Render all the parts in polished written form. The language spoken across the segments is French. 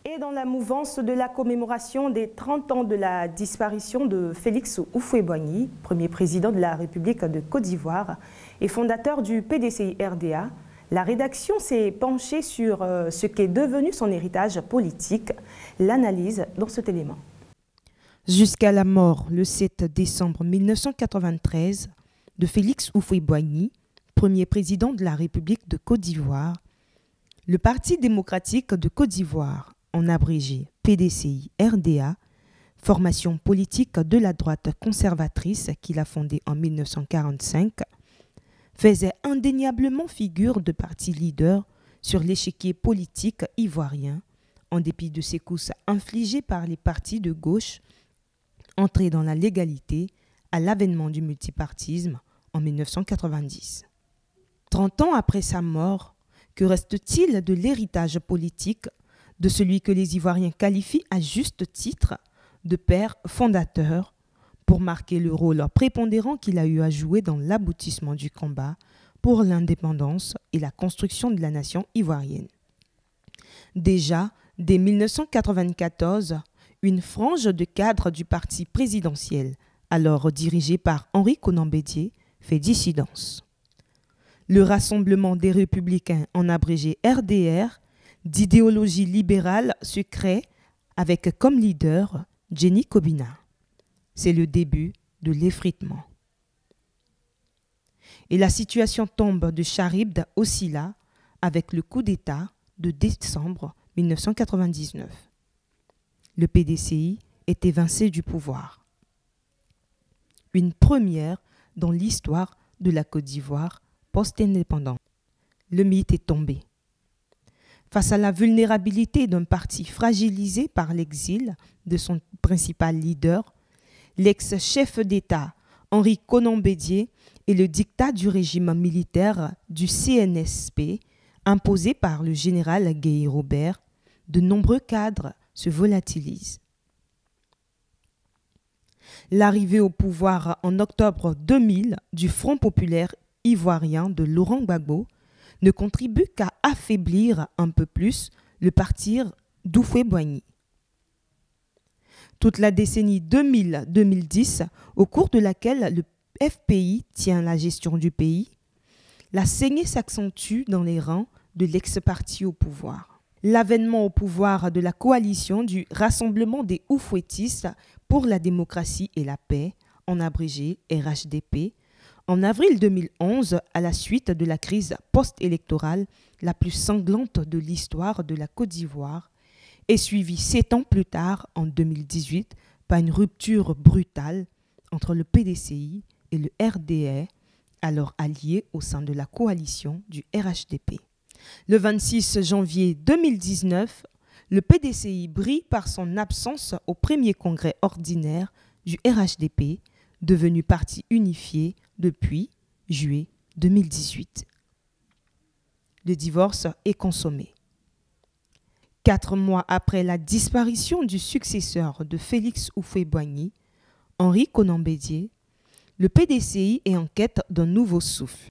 Et dans la mouvance de la commémoration des 30 ans de la disparition de Félix Houphouët-Boigny, premier président de la République de Côte d'Ivoire et fondateur du PDCI-RDA, la rédaction s'est penchée sur ce qu'est devenu son héritage politique, l'analyse dans cet élément. Jusqu'à la mort, le 7 décembre 1993, de Félix Houphouët-Boigny, premier président de la République de Côte d'Ivoire, le Parti démocratique de Côte d'Ivoire, en abrégé PDCI-RDA, formation politique de la droite conservatrice qu'il a fondée en 1945, faisait indéniablement figure de parti leader sur l'échiquier politique ivoirien, en dépit de ses coups infligés par les partis de gauche entrés dans la légalité à l'avènement du multipartisme en 1990. 30 ans après sa mort, que reste-t-il de l'héritage politique de celui que les Ivoiriens qualifient à juste titre de père fondateur pour marquer le rôle prépondérant qu'il a eu à jouer dans l'aboutissement du combat pour l'indépendance et la construction de la nation ivoirienne. Déjà, dès 1994, une frange de cadres du parti présidentiel, alors dirigé par Henri Konan Bédié, fait dissidence. Le Rassemblement des Républicains, en abrégé RDR, d'idéologie libérale, se crée avec comme leader Jenny Kobina. C'est le début de l'effritement. Et la situation tombe de Charibde aussi là, avec le coup d'État de décembre 1999. Le PDCI est évincé du pouvoir. Une première dans l'histoire de la Côte d'Ivoire post-indépendante. Le mythe est tombé. Face à la vulnérabilité d'un parti fragilisé par l'exil de son principal leader, l'ex-chef d'État Henri Konan Bédié et le diktat du régime militaire du CNSP imposé par le général Guy Robert, de nombreux cadres se volatilisent. L'arrivée au pouvoir en octobre 2000 du Front populaire ivoirien de Laurent Gbagbo ne contribue qu'à affaiblir un peu plus le parti d'Houphouët-Boigny. Toute la décennie 2000-2010, au cours de laquelle le FPI tient la gestion du pays, la saignée s'accentue dans les rangs de l'ex-parti au pouvoir. L'avènement au pouvoir de la coalition du Rassemblement des Houphouëtistes pour la démocratie et la paix, en abrégé RHDP, en avril 2011, à la suite de la crise post-électorale la plus sanglante de l'histoire de la Côte d'Ivoire, est suivi 7 ans plus tard, en 2018, par une rupture brutale entre le PDCI et le RDR, alors alliés au sein de la coalition du RHDP. Le 26 janvier 2019, le PDCI brille par son absence au premier congrès ordinaire du RHDP, devenu parti unifié depuis juillet 2018. Le divorce est consommé. 4 mois après la disparition du successeur de Félix Houphouët-Boigny, Henri Konan Bédié, le PDCI est en quête d'un nouveau souffle.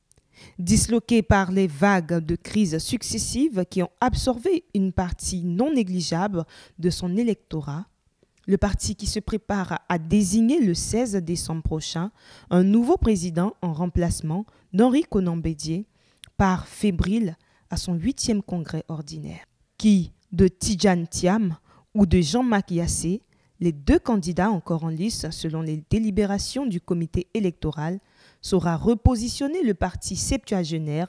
Disloqué par les vagues de crises successives qui ont absorbé une partie non négligeable de son électorat, le parti qui se prépare à désigner le 16 décembre prochain un nouveau président en remplacement d'Henri Konan Bédié part fébrile à son 8e congrès ordinaire. Qui, de Tidjane Thiam ou de Jean-Marc Yassé, les 2 candidats encore en lice selon les délibérations du comité électoral, saura repositionner le parti septuagénaire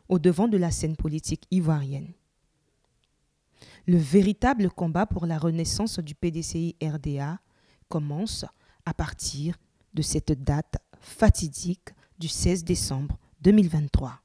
au devant de la scène politique ivoirienne. Le véritable combat pour la renaissance du PDCI-RDA commence à partir de cette date fatidique du 16 décembre 2023.